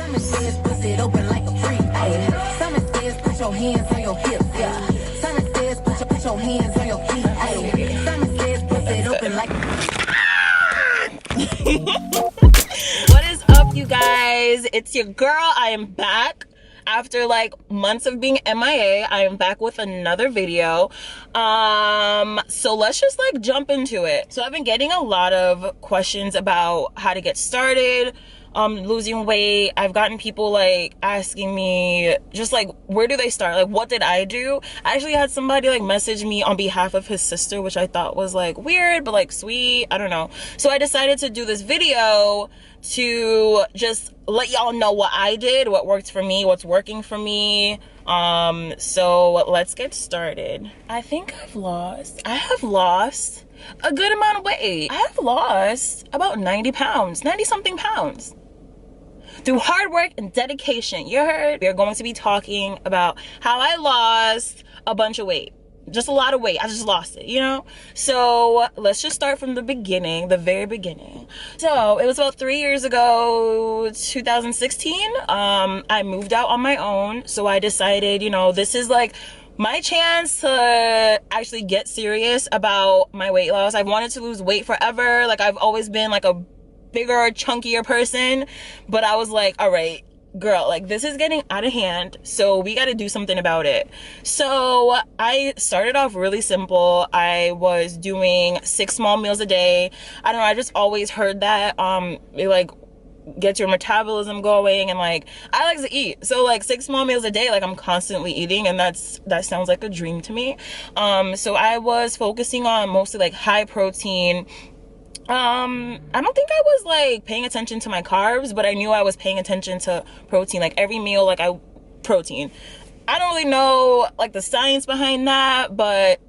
Simon says, bust it open like a freak. Ayy. Simon says, put your hands on your hips. Yeah. Simon says, put your hands on your feet. Ayy. Simon says, bust it open like. What is up, you guys? It's your girl. I am back. After like months of being MIA, I am back with another video. So let's just like jump into it. So I've been getting a lot of questions about how to get started, losing weight. I've gotten people like asking me just like, where do they start? Like, what did I do? I actually had somebody like message me on behalf of his sister, which I thought was like weird, but like sweet. I don't know. So I decided to do this video to just let y'all know what I did, what worked for me, what's working for me. So let's get started. I think I have lost a good amount of weight. I have lost about 90 pounds, 90 something pounds. Through hard work and dedication. You heard? We are going to be talking about how I lost a bunch of weight. Just a lot of weight. I just lost it, you know? So let's just start from the beginning, the very beginning. So it was about 3 years ago, 2016. I moved out on my own. So I decided, you know, this is like my chance to actually get serious about my weight loss. I've wanted to lose weight forever. Like, I've always been like a bigger, chunkier person, but I was like, all right, girl, like this is getting out of hand, so we got to do something about it. So I started off really simple. I was doing 6 small meals a day. I don't know, I just always heard that it like gets your metabolism going, and like I like to eat, so like 6 small meals a day, like I'm constantly eating, and that sounds like a dream to me. So I was focusing on mostly like high protein. I don't think I was like paying attention to my carbs, but I knew I was paying attention to protein. Like every meal, like protein. I don't really know like the science behind that, but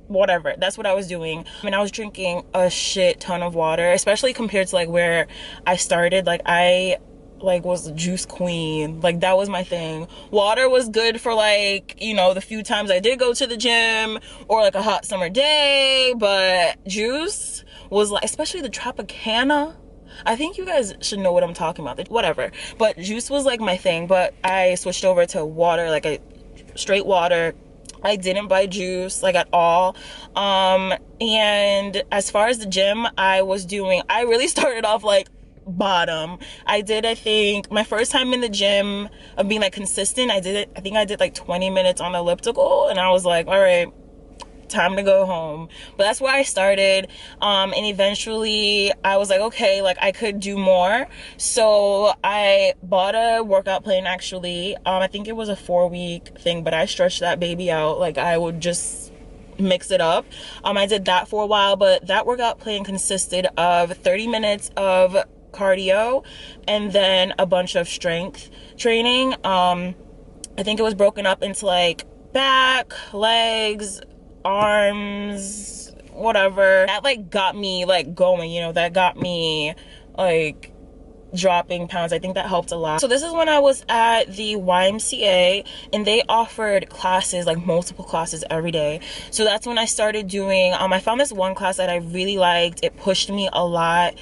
whatever, that's what I was doing. I mean, I was drinking a shit ton of water, especially compared to like where I started. Like I was a juice queen. Like that was my thing. Water was good for like, you know, the few times I did go to the gym or like a hot summer day, but juice was like, especially the Tropicana. I think you guys should know what I'm talking about. Whatever. But juice was like my thing, but I switched over to water, like a straight water. I didn't buy juice like at all. And as far as the gym, I really started off like bottom. I think my first time in the gym of being like consistent, I think I did like 20 minutes on elliptical, and I was like, all right, time to go home. But that's where I started. And eventually I was like, okay, like I could do more. So I bought a workout plan actually. I think it was a 4-week thing, but I stretched that baby out. Like I would just mix it up. I did that for a while, but that workout plan consisted of 30 minutes of cardio and then a bunch of strength training. I think it was broken up into like back, legs, arms, whatever. That like got me like going, you know, that got me like dropping pounds. I think that helped a lot. So this is when I was at the YMCA, and they offered classes, like multiple classes every day. So that's when I started doing, I found this one class that I really liked. It pushed me a lot.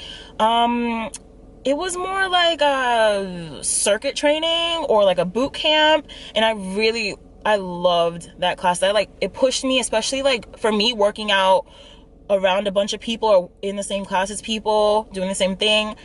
It was more like a circuit training or like a boot camp, and I loved that class. It pushed me, especially like for me working out around a bunch of people or in the same class as people doing the same thing.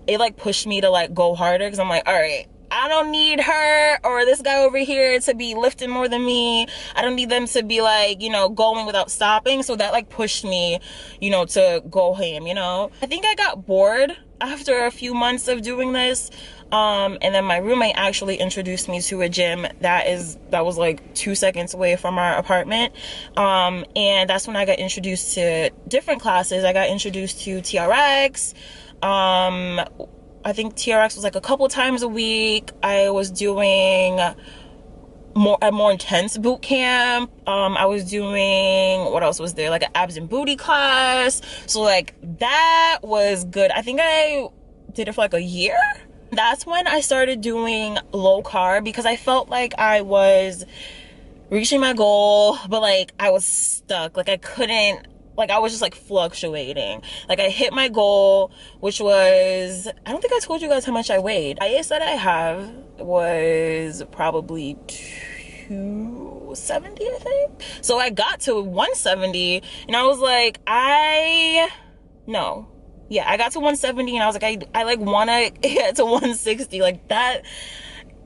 It like pushed me to like go harder, because I'm like, all right, I don't need her or this guy over here to be lifting more than me. I don't need them to be like, you know, going without stopping. So that like pushed me, you know, to go ham, you know. I think I got bored after a few months of doing this. And then my roommate actually introduced me to a gym that was like 2 seconds away from our apartment. And that's when I got introduced to different classes. I got introduced to TRX. I think TRX was like a couple times a week. I was doing a more intense boot camp. I was doing, what else was there? Like an abs and booty class. So like that was good. I think I did it for like a year. That's when I started doing low carb, because I felt like I was reaching my goal, but like I was stuck. Like I couldn't like I was just like fluctuating. Like I hit my goal, which was, I don't think I told you guys how much I weighed. The highest that I have was probably 270, I think. So I got to 170 and I was like, no. Yeah, I got to 170 and I was like, I like wanna get to 160. Like that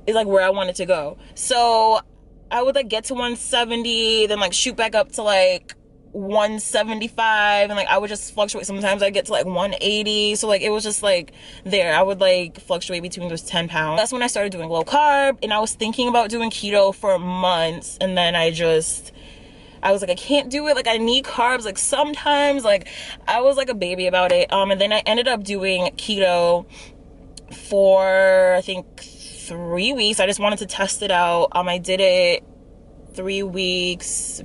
is like where I wanted to go. So I would like get to 170, then like shoot back up to like 175, and like I would just fluctuate. Sometimes I get to like 180. So like it was just like there. I would like fluctuate between those 10 pounds. That's when I started doing low carb, and I was thinking about doing keto for months, and then I was like, I can't do it. Like I need carbs. Like sometimes, like I was like a baby about it. And then I ended up doing keto for I think 3 weeks. I just wanted to test it out. I did it 3 weeks.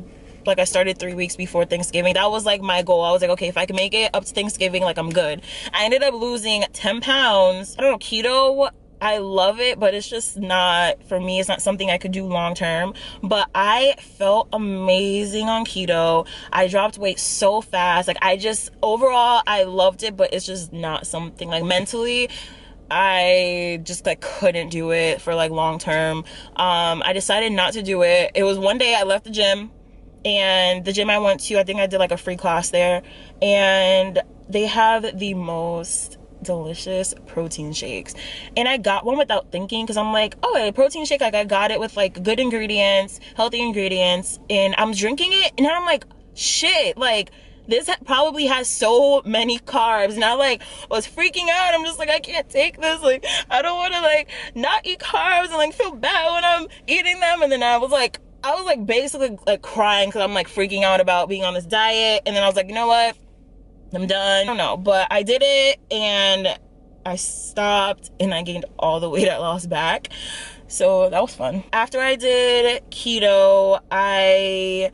Like I started 3 weeks before Thanksgiving. That was like my goal. I was like, okay, if I can make it up to Thanksgiving, like I'm good. I ended up losing 10 pounds. I don't know, keto, I love it, but it's just not, for me, it's not something I could do long term. But I felt amazing on keto. I dropped weight so fast. Like overall, I loved it, but it's just not something, like mentally, I just like couldn't do it for like long term. I decided not to do it. It was one day I left the gym, and the gym I went to, I think I did like a free class there, and they have the most delicious protein shakes, and I got one without thinking, because I'm like, oh, a protein shake, like I got it with like good ingredients, healthy ingredients, and I'm drinking it, and I'm like, shit, like this probably has so many carbs. And I like was freaking out. I'm just like, I can't take this. Like I don't want to like not eat carbs and like feel bad when I'm eating them. And then I was like basically like crying because I'm like freaking out about being on this diet. And then I was like, you know what, I'm done. I don't know, but I did it, and I stopped, and I gained all the weight I lost back. So that was fun. After I did keto, I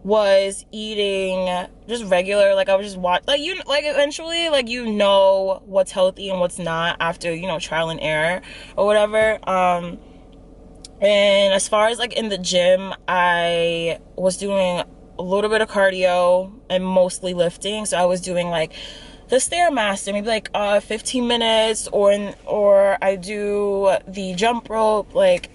was eating just regular, like I was just like eventually, like what's healthy and what's not after trial and error or whatever. And as far as like in the gym, I was doing a little bit of cardio and mostly lifting. So I was doing like the Stairmaster, maybe like 15 minutes, or I do the jump rope, like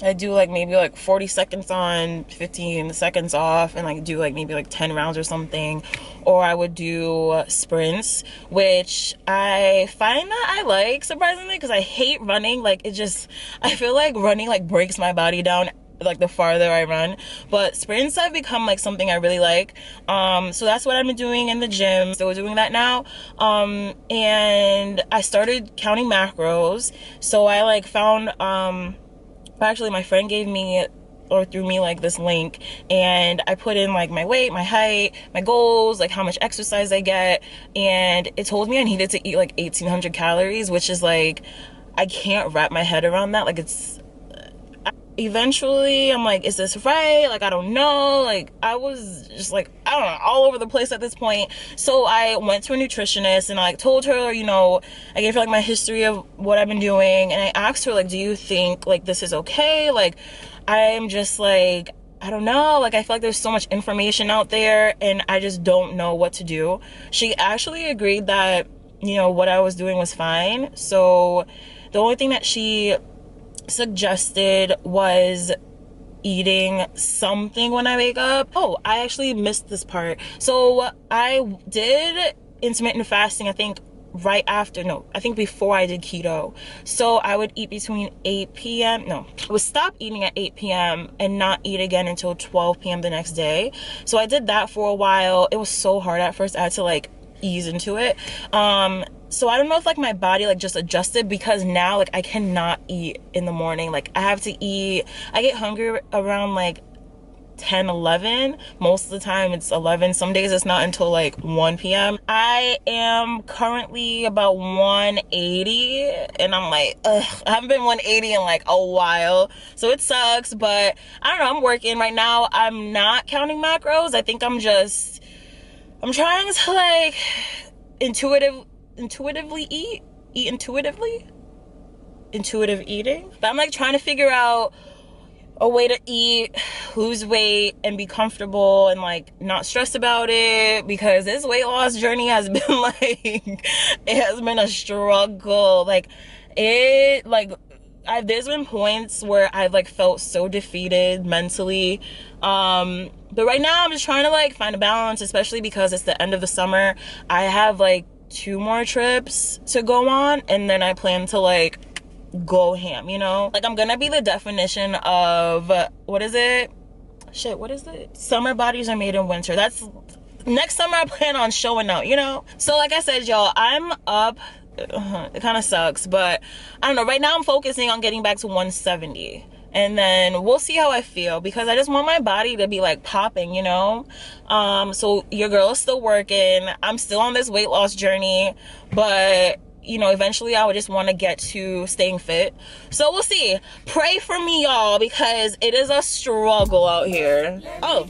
I do like maybe like 40 seconds on, 15 seconds off, and like do like maybe like 10 rounds or something. Or I would do sprints, which I find that I like, surprisingly, because I hate running. Like I feel like running like breaks my body down, like the farther I run. But sprints have become like something I really like. So that's what I've been doing in the gym. So we're doing that now. And I started counting macros. So I like found actually my friend gave me or threw me like this link, and I put in like my weight, my height, my goals, like how much exercise I get, and it told me I needed to eat like 1,800 calories, which is like, I can't wrap my head around that. Like eventually I'm like, is this right? Like I don't know. Like I was just like, I don't know, all over the place at this point. So I went to a nutritionist, and I like told her, I gave her like my history of what I've been doing, and I asked her like, do you think like this is okay? Like I'm just like, I don't know, like I feel like there's so much information out there, and I just don't know what to do. She actually agreed that what I was doing was fine. So the only thing that she suggested was eating something when I wake up. Oh, I actually missed this part. So I did intermittent fasting, I think before I did keto. So I would eat between 8 p.m. I would stop eating at 8 p.m. and not eat again until 12 p.m. the next day. So I did that for a while. It was so hard at first. I had to like ease into it. So I don't know if like my body like just adjusted, because now like I cannot eat in the morning. Like I have to eat, I get hungry around like 10, 11. Most of the time it's 11. Some days it's not until like 1 p.m. I am currently about 180, and I'm like, ugh, I haven't been 180 in like a while. So it sucks, but I don't know, I'm working right now. I'm not counting macros. I think I'm trying to like intuitively eat intuitively, intuitive eating. But I'm like trying to figure out a way to eat, lose weight, and be comfortable and like not stressed about it, because this weight loss journey has been like, it has been a struggle. Like it, like there's been points where I've like felt so defeated mentally, but right now I'm just trying to like find a balance, especially because it's the end of the summer. I have like 2 more trips to go on, and then I plan to like go ham, you know? Like I'm gonna be the definition of, what is it? Shit, what is it? Summer bodies are made in winter. That's next summer I plan on showing out, you know? So like I said, y'all, I'm up. It kind of sucks, but I don't know. Right now I'm focusing on getting back to 170. And then we'll see how I feel, because I just want my body to be like popping, you know? So your girl is still working. I'm still on this weight loss journey, but you know, eventually I would just want to get to staying fit. So we'll see. Pray for me, y'all, because it is a struggle out here. Oh,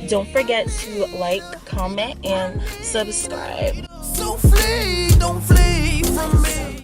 don't forget to like, comment, and subscribe. So don't flee from me.